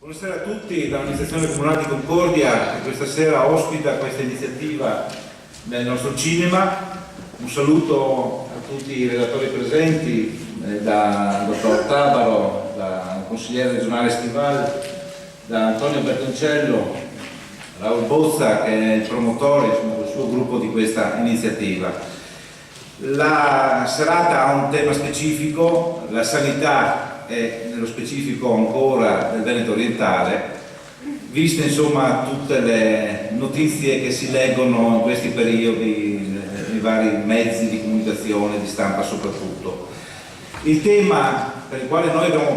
Buonasera a tutti dall'amministrazione comunale di Concordia, che questa sera ospita questa iniziativa nel nostro cinema. Un saluto a tutti i relatori presenti, da dottor Tabaro, da consigliere regionale Stival, da Antonio Bertoncello, Raul Bozza, che è il promotore con il suo gruppo di questa iniziativa. La serata ha un tema specifico, la sanità e nello specifico ancora del Veneto orientale, viste insomma tutte le notizie che si leggono in questi periodi nei vari mezzi di comunicazione, di stampa soprattutto. Il tema per il quale noi abbiamo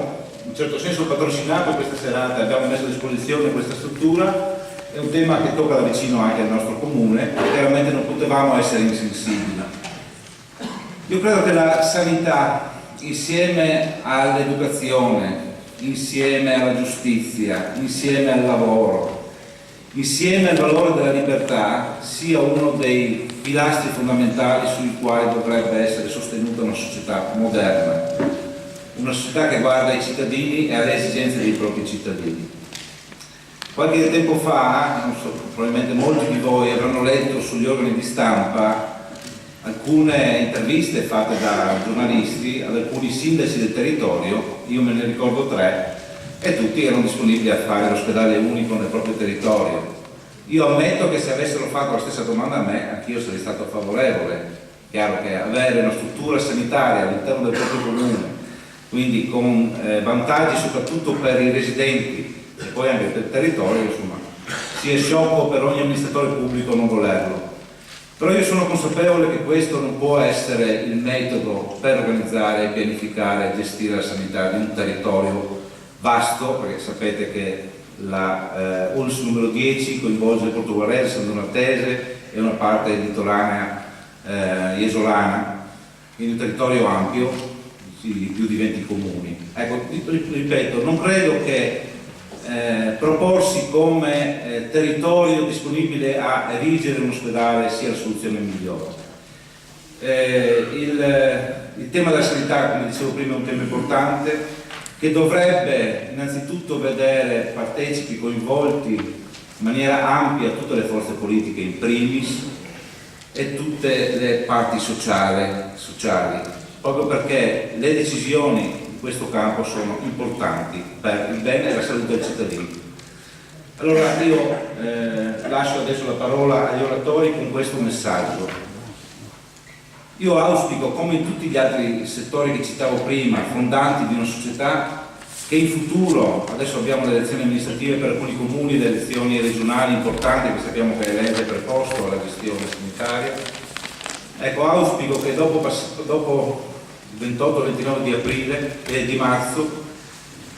in un certo senso patrocinato questa serata, abbiamo messo a disposizione questa struttura, è un tema che tocca da vicino anche al nostro comune, chiaramente non potevamo essere insensibili. Io credo che la sanità, insieme all'educazione, insieme alla giustizia, insieme al lavoro, insieme al valore della libertà, sia uno dei pilastri fondamentali sui quali dovrebbe essere sostenuta una società moderna, una società che guarda ai cittadini e alle esigenze dei propri cittadini. Qualche tempo fa, non so, probabilmente molti di voi avranno letto sugli organi di stampa alcune interviste fatte da giornalisti ad alcuni sindaci del territorio, io me ne ricordo 3, e tutti erano disponibili a fare l'ospedale unico nel proprio territorio. Io ammetto che se avessero fatto la stessa domanda a me, anch'io sarei stato favorevole. Chiaro che avere una struttura sanitaria all'interno del proprio comune, quindi con vantaggi soprattutto per i residenti e poi anche per il territorio, insomma, sia sciocco per ogni amministratore pubblico non volerlo. Però io sono consapevole che questo non può essere il metodo per organizzare, pianificare e gestire la sanità di un territorio vasto, perché sapete che la ULSS numero 10 coinvolge il Portoguarese, San Donatese e una parte litoranea iesolana, quindi un territorio ampio di più di 20 comuni. Ecco, ripeto, non credo che proporsi come territorio disponibile a erigere un ospedale sia la soluzione migliore. Il tema della sanità, come dicevo prima, è un tema importante che dovrebbe innanzitutto vedere partecipi, coinvolti in maniera ampia tutte le forze politiche in primis e tutte le parti sociali, proprio perché le decisioni questo campo sono importanti per il bene e la salute del cittadino. Allora io lascio adesso la parola agli oratori con questo messaggio. Io auspico, come in tutti gli altri settori che citavo prima, fondanti di una società, che in futuro, adesso abbiamo le elezioni amministrative per alcuni comuni, le elezioni regionali importanti, che sappiamo che è l'ente preposto alla gestione sanitaria, ecco, auspico che dopo il 28-29 di aprile e di marzo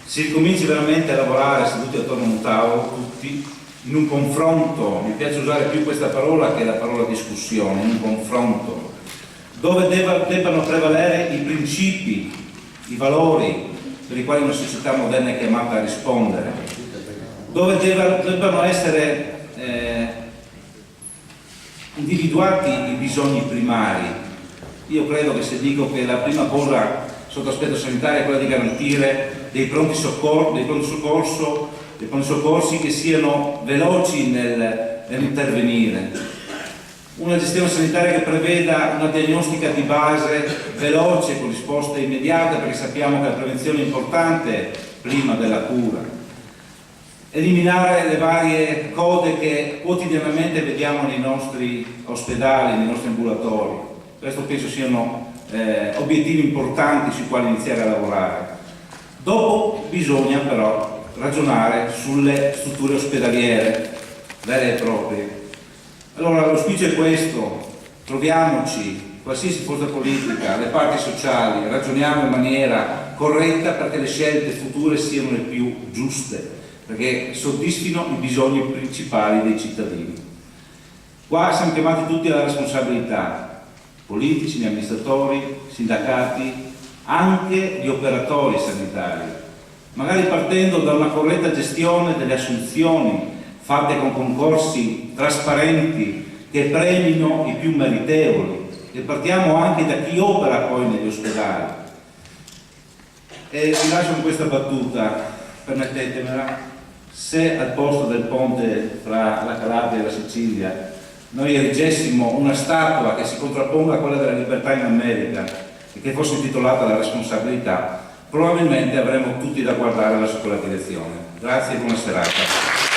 si ricominci veramente a lavorare seduti attorno a un tavolo tutti in un confronto, mi piace usare più questa parola che la parola discussione, in un confronto dove debbano prevalere i principi, i valori per i quali una società moderna è chiamata a rispondere, dove debbano essere individuati i bisogni primari. Io credo che se dico che la prima cosa sotto aspetto sanitario è quella di garantire dei pronti soccorsi che siano veloci nell'intervenire, una gestione sanitaria che preveda una diagnostica di base veloce con risposte immediate, perché sappiamo che la prevenzione è importante prima della cura, eliminare le varie code che quotidianamente vediamo nei nostri ospedali, nei nostri ambulatori. Questo penso siano obiettivi importanti sui quali iniziare a lavorare. Dopo bisogna però ragionare sulle strutture ospedaliere vere e proprie. Allora l'auspicio è questo: troviamoci, qualsiasi forza politica, le parti sociali, ragioniamo in maniera corretta perché le scelte future siano le più giuste, perché soddisfino i bisogni principali dei cittadini. Qua siamo chiamati tutti alla responsabilità, politici, gli amministratori, sindacati, anche gli operatori sanitari, magari partendo da una corretta gestione delle assunzioni fatte con concorsi trasparenti che premino i più meritevoli, e partiamo anche da chi opera poi negli ospedali. E vi lascio con questa battuta, permettetemela: Se al posto del ponte fra la Calabria e la Sicilia noi erigessimo una statua che si contrapponga a quella della libertà in America e che fosse intitolata La responsabilità, probabilmente avremmo tutti da guardare verso quella direzione. Grazie e buona serata.